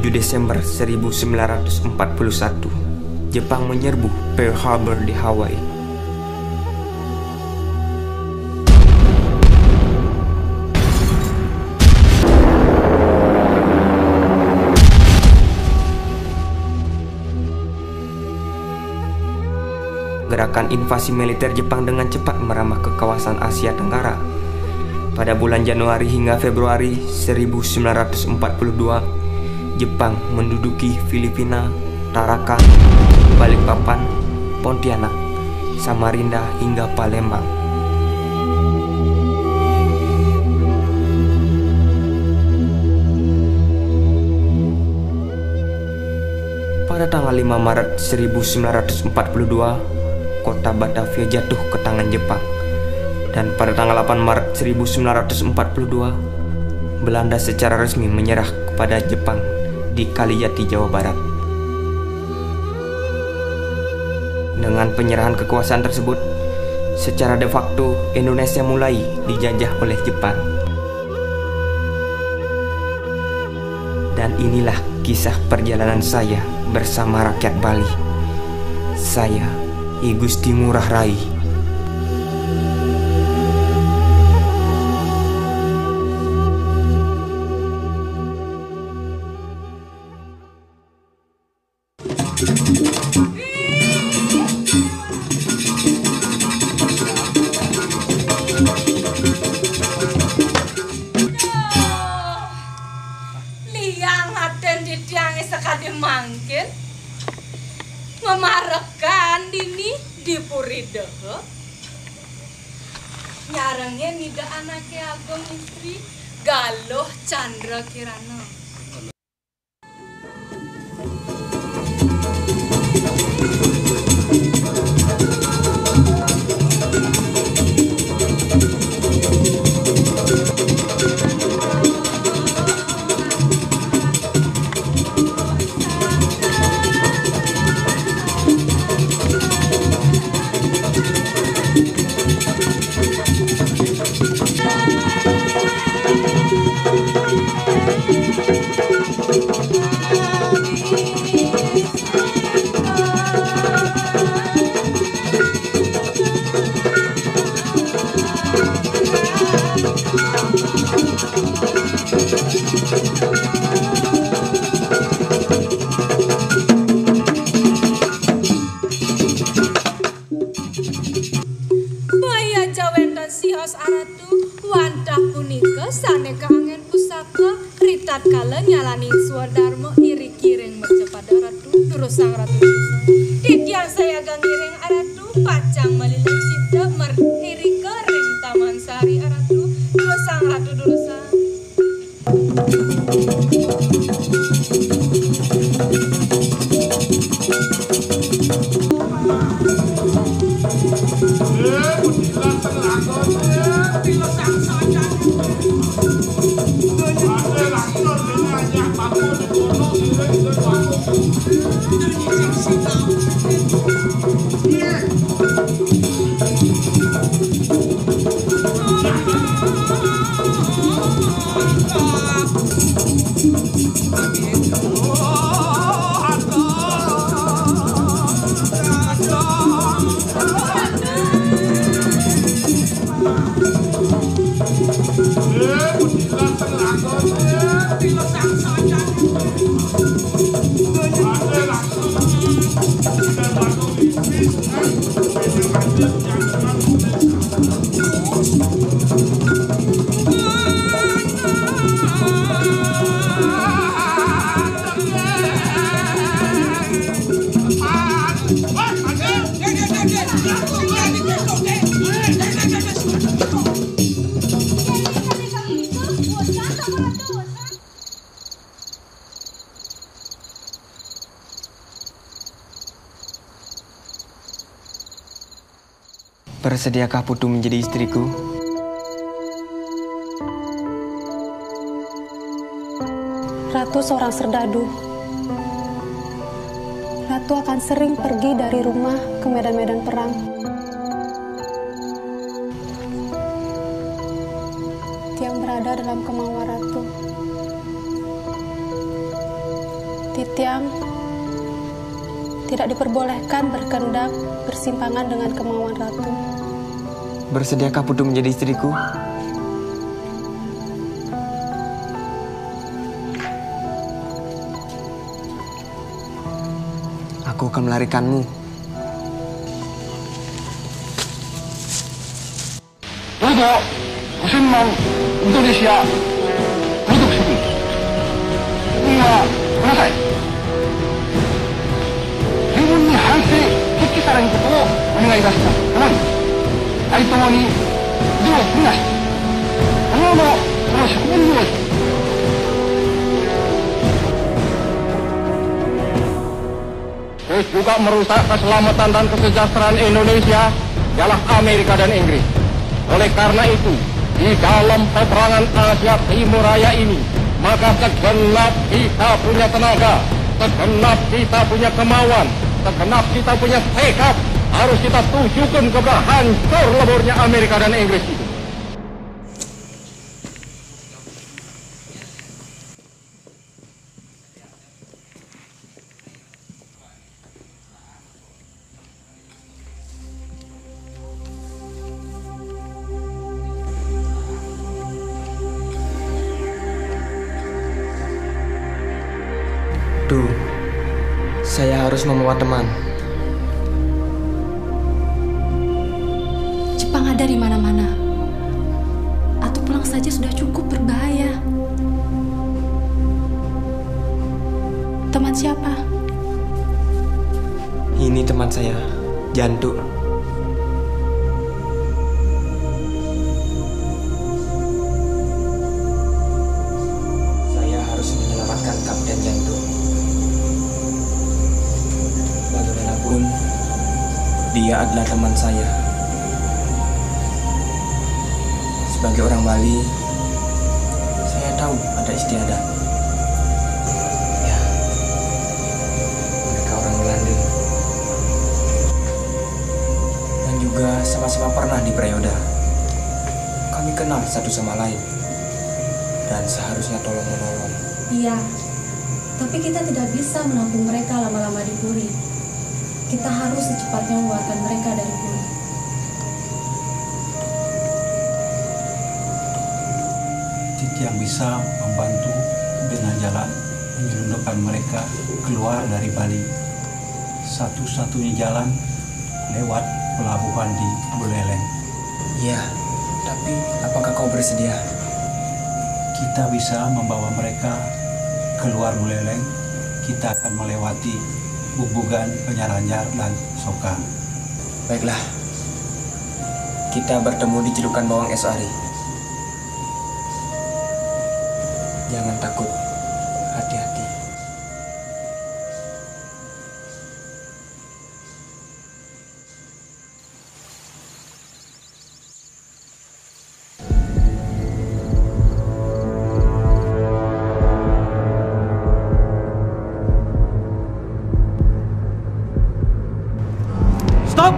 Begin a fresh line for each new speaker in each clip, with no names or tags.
7 Desember 1941, Jepang menyerbu Pearl Harbor di Hawaii. Gerakan invasi militer Jepang dengan cepat merambah ke kawasan Asia Tenggara. Pada bulan Januari hingga Februari 1942, Jepang menduduki Filipina, Tarakan, Balikpapan, Pontianak, Samarinda hingga Palembang. Pada tanggal 5 Maret 1942, kota Batavia jatuh ke tangan Jepang. Dan pada tanggal 8 Maret 1942, Belanda secara resmi menyerah kepada Jepang di Kalijati, Jawa Barat. Dengan penyerahan kekuasaan tersebut, secara de facto Indonesia mulai dijajah oleh Jepang. Dan inilah kisah perjalanan saya bersama rakyat Bali. Saya, I Gusti Ngurah Rai.
Liang aten di tiang sekali mangkin memarekan dini di puridehe nyarengnya nida anaknya Agong istri Galuh Chandra Kirana. Saneka pusaka ritat kala nyalani swadharma iri kiring mercepat ratu durusang ratu titian saya gang kiring aratu pacang malilang cinta merhiri kering taman sari aratu durusang ratu durusang.
Bersediakah Putu menjadi istriku?
Ratu seorang serdadu. Ratu akan sering pergi dari rumah ke medan-medan perang. Tiang berada dalam kemauan Ratu. Titiang tidak diperbolehkan berkehendak bersimpangan dengan kemauan ratu.
Bersediakah Putu menjadi istriku? Aku akan melarikanmu.
Dodo, musimman Indonesia produksi. Iya, selesai. Zibun ni hansei fuki saran koto o onegai dashita. Teman, hai tomo ni dio funashi. Kono no kono shokunin ni juga merusak keselamatan dan kesejahteraan Indonesia ialah Amerika dan Inggris. Oleh karena itu, di dalam peperangan Asia Timur Raya ini, maka segenap kita punya tenaga, segenap kita punya kemauan, segenap kita punya tekad harus kita tujukan kepada hancur leburnya Amerika dan Inggris itu.
Duh, saya harus membawa teman.
Jepang ada di mana-mana. Atau pulang saja sudah cukup berbahaya.
Teman siapa?
Ini teman saya, Jantu. Saya harus menyelamatkan Kapten Jantu. Bagaimanapun, dia adalah teman saya. Sebagai orang Bali, saya tahu ada istiadat. Ya, mereka orang Belanda. Dan juga sama-sama pernah di Prayoda. Kami kenal satu sama lain. Dan seharusnya tolong-menolong.
Iya, tapi kita tidak bisa menampung mereka lama-lama di Puri. Kita harus secepatnya mengeluarkan mereka dari Puri.
Yang bisa membantu dengan jalan menyelundupkan mereka keluar dari Bali. Satu-satunya jalan lewat pelabuhan di Buleleng.
Ya, tapi apakah kau bersedia?
Kita bisa membawa mereka keluar Buleleng. Kita akan melewati Bubugan, Penyaranjar, dan Sokang.
Baiklah, kita bertemu di Celukan Bawang Es Ari. Jangan takut, hati-hati.
Stop!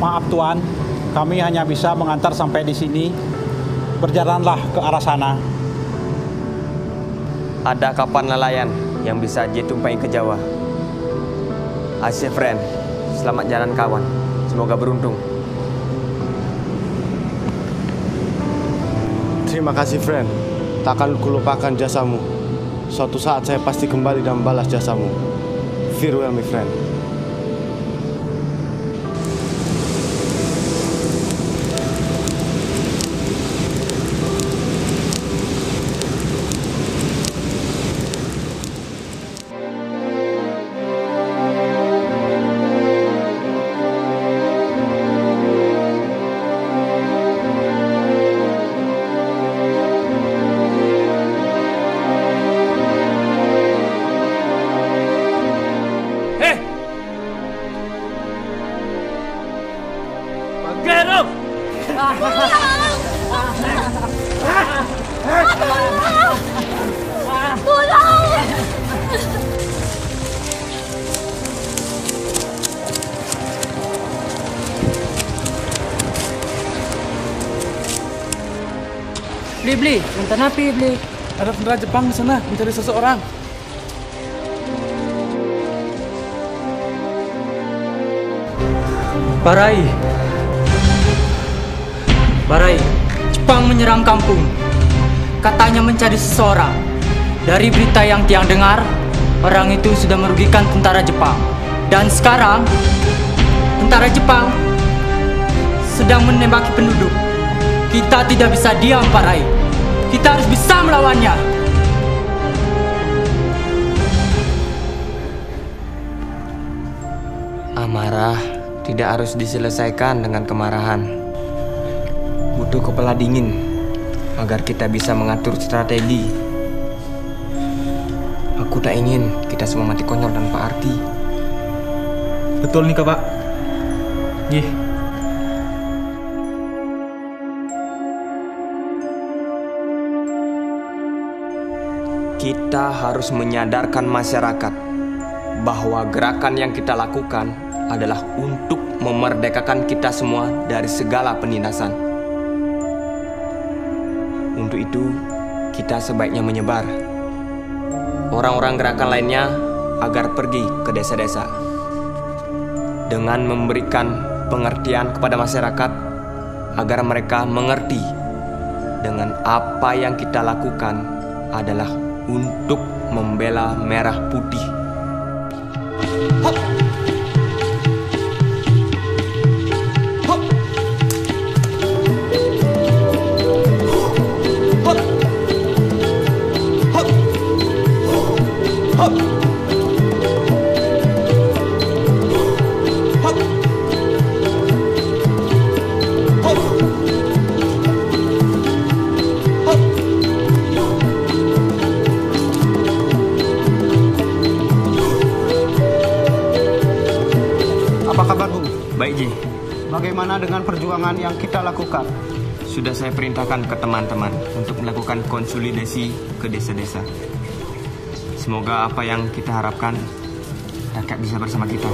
Maaf Tuan, kami hanya bisa mengantar sampai di sini. Berjalanlah ke arah sana.
Ada kapal nelayan yang bisa ditumpangi ke Jawa. Asyik friend, selamat jalan kawan. Semoga beruntung.
Terima kasih friend, takkan kulupakan jasamu. Suatu saat saya pasti kembali dan balas jasamu. Farewell my friend.
Eh, Bli, tentang apa Bli?
Ada tentara Jepang di sana mencari seseorang.
Barai, Jepang menyerang kampung. Katanya mencari seseorang. Dari berita yang Tiang dengar, orang itu sudah merugikan tentara Jepang. Dan sekarang, tentara Jepang sedang menembaki penduduk. Kita tidak bisa diam, Barai. Kita harus bisa melawannya.
Amarah tidak harus diselesaikan dengan kemarahan. Butuh kepala dingin agar kita bisa mengatur strategi. Aku tak ingin kita semua mati konyol tanpa arti.
Betul nih, Pak. Nih.
Kita harus menyadarkan masyarakat bahwa gerakan yang kita lakukan adalah untuk memerdekakan kita semua dari segala penindasan. Untuk itu, kita sebaiknya menyebar orang-orang gerakan lainnya agar pergi ke desa-desa. Dengan memberikan pengertian kepada masyarakat agar mereka mengerti dengan apa yang kita lakukan adalah untuk membela merah putih. Hop. Hop. Hop. Hop. Hop. Hop. Hop.
Apa kabar, Bung?
Baik, Ji.
Bagaimana dengan perjuangan yang kita lakukan?
Sudah saya perintahkan ke teman-teman untuk melakukan konsolidasi ke desa-desa. Semoga apa yang kita harapkan rakyat bisa bersama kita.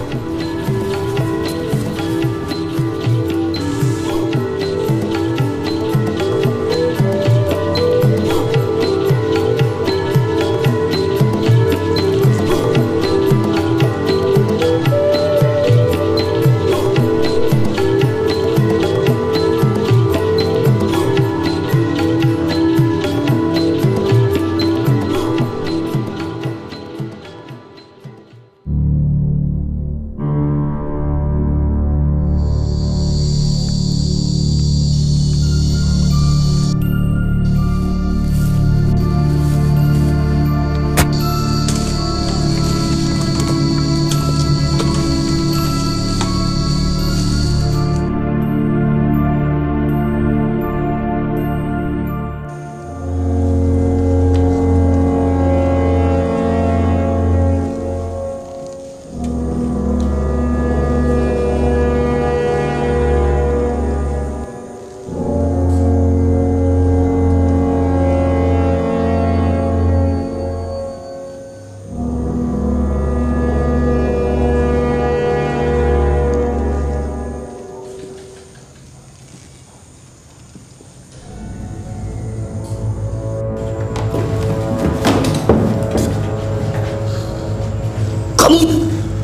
Kamu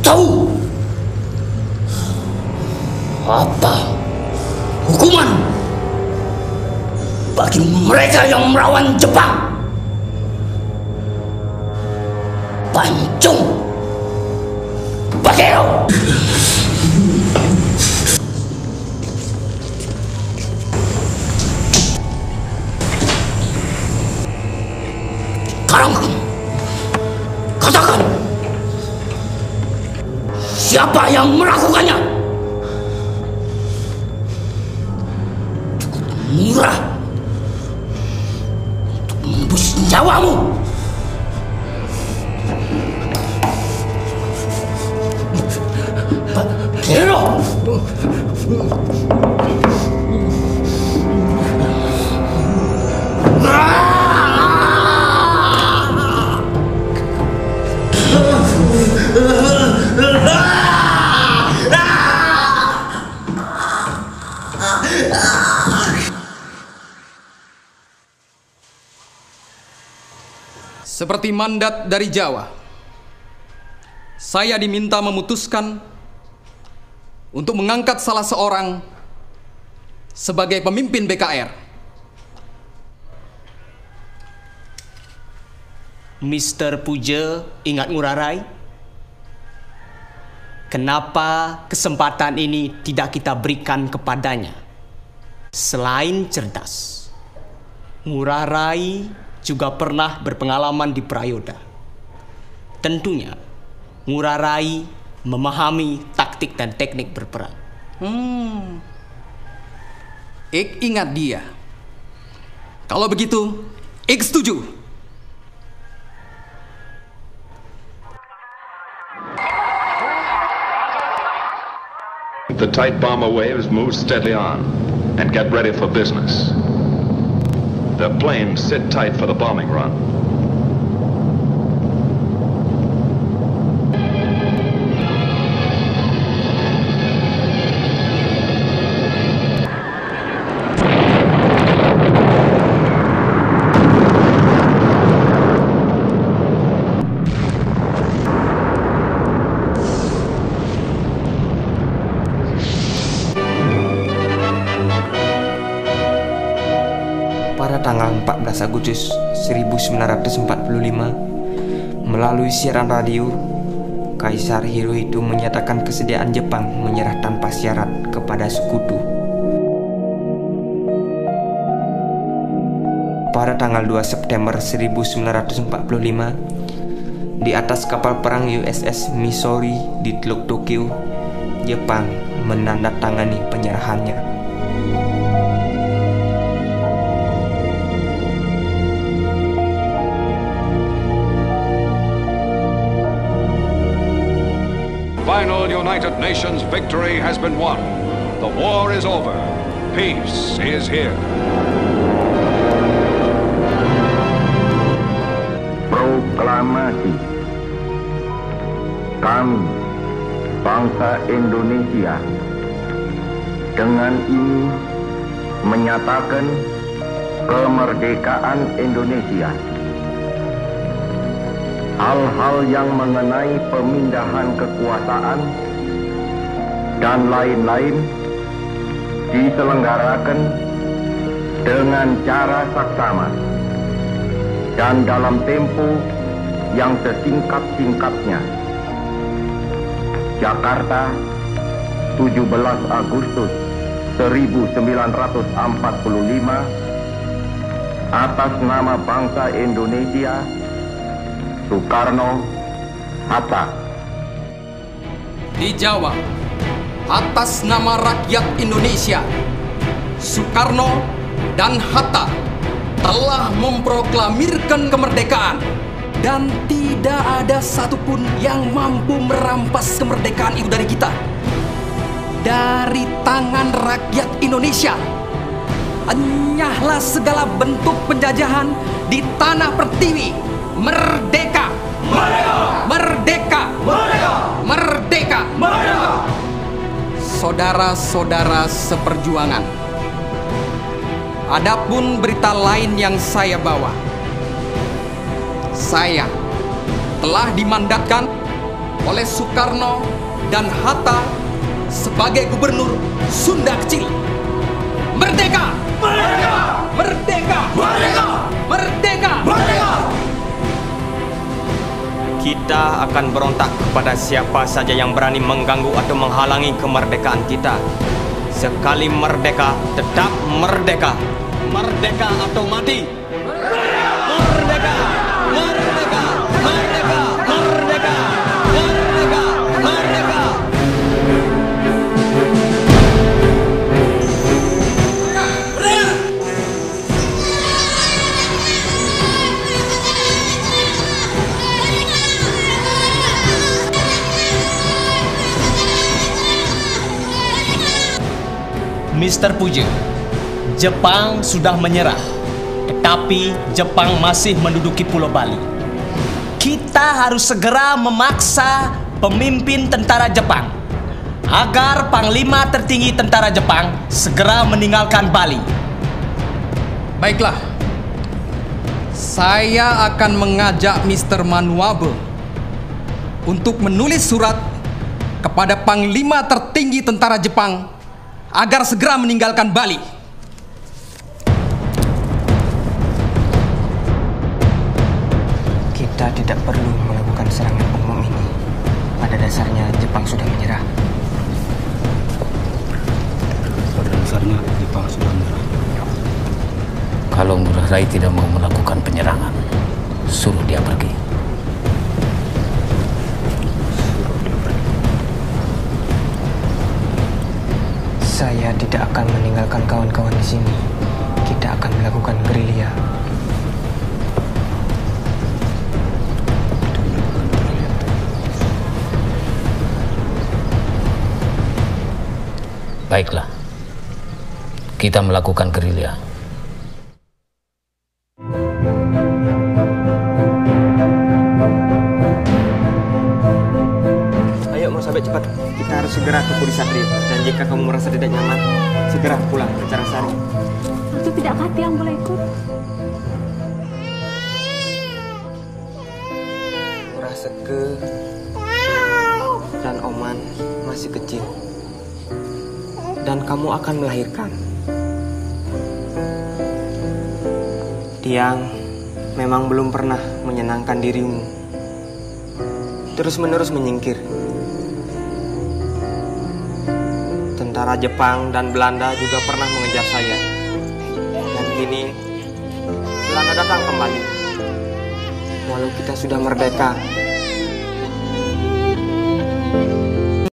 tahu apa hukuman bagi mereka yang melawan Jepang? Pancung Bakero. Sekarang katakan, siapa yang melakukannya? Cukup murah untuk menembus nyawamu. Bakero.
Seperti mandat dari Jawa, saya diminta memutuskan untuk mengangkat salah seorang sebagai pemimpin BKR.
Mr. Puja ingat Ngurah Rai? Kenapa kesempatan ini tidak kita berikan kepadanya? Selain cerdas, Ngurah Rai juga pernah berpengalaman di Prayoda. Tentunya, Ngurah Rai memahami taktik dan teknik berperang.
Ik ingat dia. Kalau begitu, Ik setuju.
The tight bomber waves move steadily on and get ready for business. The planes sit tight for the bombing run.
Pada tanggal 14 Agustus 1945, melalui siaran radio, Kaisar Hirohito menyatakan kesediaan Jepang menyerah tanpa syarat kepada sekutu. Pada tanggal 2 September 1945, di atas kapal perang USS Missouri di Teluk Tokyo, Jepang menandatangani penyerahannya.
Final United Nations victory has been won. The war is over. Peace is here.
Proklamasi. Kami, bangsa Indonesia, dengan ini menyatakan kemerdekaan Indonesia. Hal-hal yang mengenai pemindahan kekuasaan dan lain-lain diselenggarakan dengan cara saksama dan dalam tempo yang sesingkat-singkatnya. Jakarta, 17 Agustus 1945, atas nama bangsa Indonesia, Soekarno, Hatta.
Di Jawa, atas nama rakyat Indonesia, Soekarno dan Hatta telah memproklamirkan kemerdekaan, dan tidak ada satupun yang mampu merampas kemerdekaan itu dari kita. Dari tangan rakyat Indonesia, enyahlah segala bentuk penjajahan di tanah pertiwi. Merdeka! Merdeka! Merdeka! Merdeka! Merdeka! Merdeka! Saudara-saudara seperjuangan, adapun berita lain yang saya bawa, saya telah dimandatkan oleh Soekarno dan Hatta sebagai Gubernur Sunda Kecil. Merdeka! Merdeka! Merdeka! Merdeka! Merdeka! Merdeka!
Kita akan berontak kepada siapa saja yang berani mengganggu atau menghalangi kemerdekaan kita. Sekali merdeka, tetap merdeka. Merdeka atau mati. Merdeka! Merdeka! Merdeka! Merdeka! Merdeka! Merdeka! Merdeka!
Mr. Puja, Jepang sudah menyerah, tetapi Jepang masih menduduki Pulau Bali. Kita harus segera memaksa pemimpin tentara Jepang agar Panglima tertinggi tentara Jepang segera meninggalkan Bali.
Baiklah, saya akan mengajak Mr. Manuabe untuk menulis surat kepada Panglima tertinggi tentara Jepang agar segera meninggalkan Bali.
Kita tidak perlu melakukan serangan umum ini. Pada dasarnya Jepang sudah menyerah.
Pada dasarnya Jepang sudah menyerah.
Kalau Ngurah Rai tidak mau melakukan penyerangan, suruh dia pergi.
Saya tidak akan meninggalkan kawan-kawan di sini. Kita akan melakukan gerilya.
Baiklah, kita melakukan gerilya.
Ayo mau sampai cepat. Kita harus segera ke Puri Satria. Dan jika kamu merasa tidak nyaman, segera pulang ke Carasari.
Itu tidak Kati yang boleh ikut.
Ngurah Seke dan Oman masih kecil. Dan kamu akan melahirkan. Tiang memang belum pernah menyenangkan dirimu. Terus-menerus menyingkir. Tentara Jepang dan Belanda juga pernah mengejar saya. Dan kini Belanda datang kembali. Walau kita sudah merdeka,